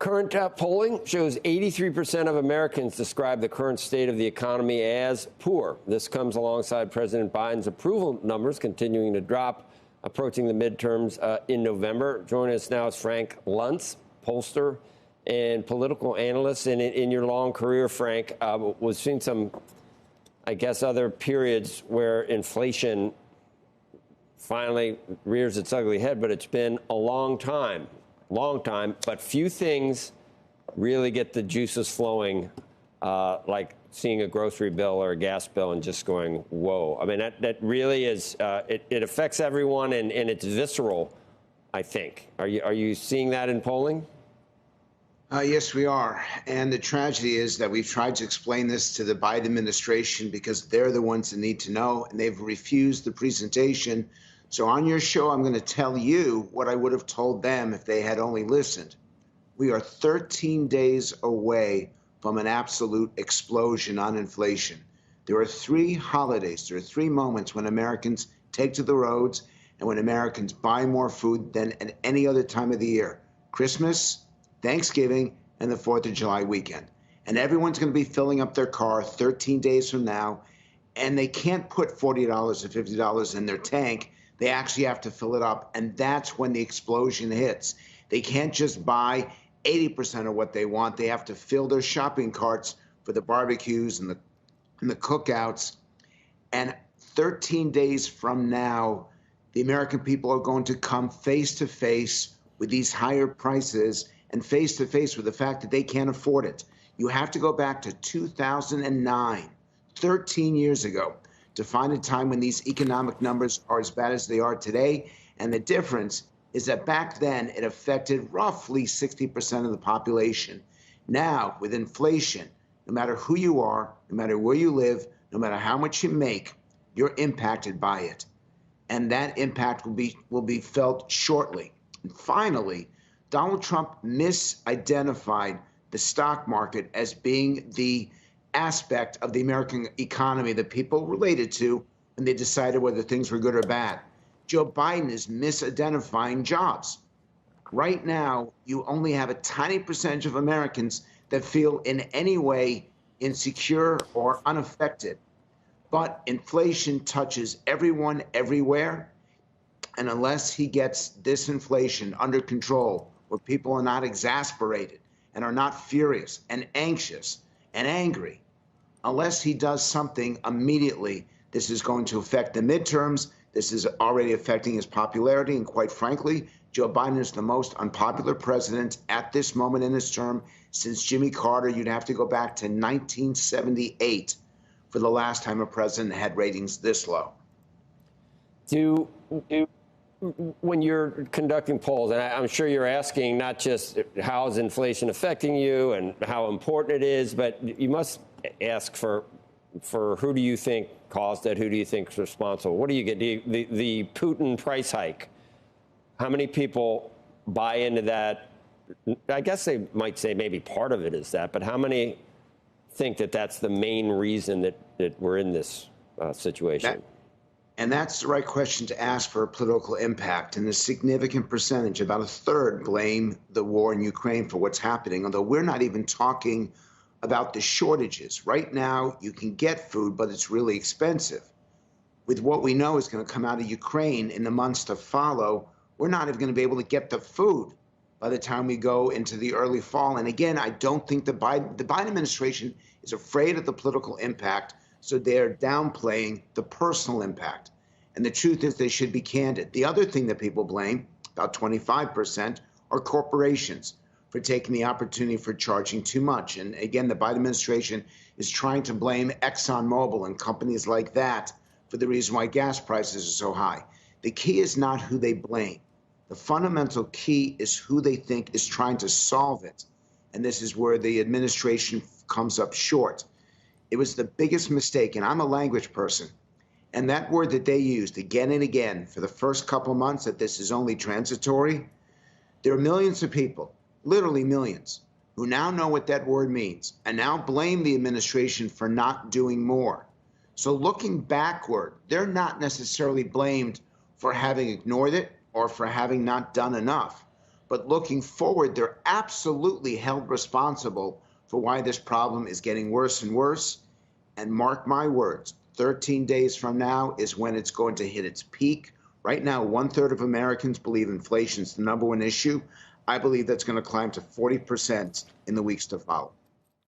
Current polling shows 83% of Americans describe the current state of the economy as poor. This comes alongside President Biden's approval numbers continuing to drop, approaching the midterms in November. Joining us now is Frank Luntz, pollster and political analyst. And in your long career, Frank, we've seen some, I guess, other periods where inflation finally rears its ugly head, but it's been a long time, but few things really get the juices flowing, like seeing a grocery bill or a gas bill and just going, whoa. I mean, that really is, it affects everyone, and it's visceral, I think. Are you seeing that in polling? Yes, we are. And the tragedy is that we've tried to explain this to the Biden administration because they're the ones that need to know, and they've refused the presentation. So on your show, I'm going to tell you what I would have told them if they had only listened. We are 13 days away from an absolute explosion on inflation. There are 3 holidays, there are 3 moments when Americans take to the roads and when Americans buy more food than at any other time of the year. Christmas, Thanksgiving, and the 4th of July weekend. And everyone's going to be filling up their car 13 days from now, and they can't put $40 or $50 in their tank. They actually have to fill it up, and that's when the explosion hits. They can't just buy 80% of what they want. They have to fill their shopping carts for the barbecues and the cookouts. And 13 days from now, the American people are going to come face to face with these higher prices and face to face with the fact that they can't afford it. You have to go back to 2009, 13 years ago, to find a time when these economic numbers are as bad as they are today. And the difference is that back then it affected roughly 60% of the population. Now, with inflation, no matter who you are, no matter where you live, no matter how much you make, you're impacted by it. And that impact will be felt shortly. And finally, Donald Trump misidentified the stock market as being the aspect of the American economy that people related to when they decided whether things were good or bad. Joe Biden is misidentifying jobs. Right now, you only have a tiny percentage of Americans that feel in any way insecure or unaffected. But inflation touches everyone everywhere. And unless he gets this inflation under control, where people are not exasperated and are not furious and anxious and angry, unless he does something immediately, this is going to affect the midterms. This is already affecting his popularity. And quite frankly, Joe Biden is the most unpopular president at this moment in his term since Jimmy Carter. You'd have to go back to 1978 for the last time a president had ratings this low. When you're conducting polls, and I'm sure you're asking not just how is inflation affecting you and how important it is, but you must ask for who do you think caused it? Who do you think is responsible? What do you get? The Putin price hike. How many people buy into that? I guess they might say maybe part of it is that, but how many think that that's the main reason that we're in this situation? And that's the right question to ask for a political impact. And a significant percentage, about a third, blame the war in Ukraine for what's happening, although we're not even talking about the shortages. Right now, you can get food, but it's really expensive. With what we know is going to come out of Ukraine in the months to follow, we're not even going to be able to get the food by the time we go into the early fall. And again, I don't think the Biden administration is afraid of the political impact, so they're downplaying the personal impact. And the truth is they should be candid. The other thing that people blame, about 25%, are corporations for taking the opportunity for charging too much. And again, the Biden administration is trying to blame ExxonMobil and companies like that for the reason why gas prices are so high. The key is not who they blame. The fundamental key is who they think is trying to solve it. And this is where the administration comes up short. It was the biggest mistake, and I'm a language person, and that word that they used again and again for the first couple months, that this is only transitory, there are millions of people, literally millions, who now know what that word means and now blame the administration for not doing more. So looking backward, they're not necessarily blamed for having ignored it or for having not done enough. But looking forward, they're absolutely held responsible for why this problem is getting worse and worse. And mark my words, 13 days from now is when it's going to hit its peak. Right now, 1/3 of Americans believe inflation is the #1 issue. I believe that's going to climb to 40% in the weeks to follow.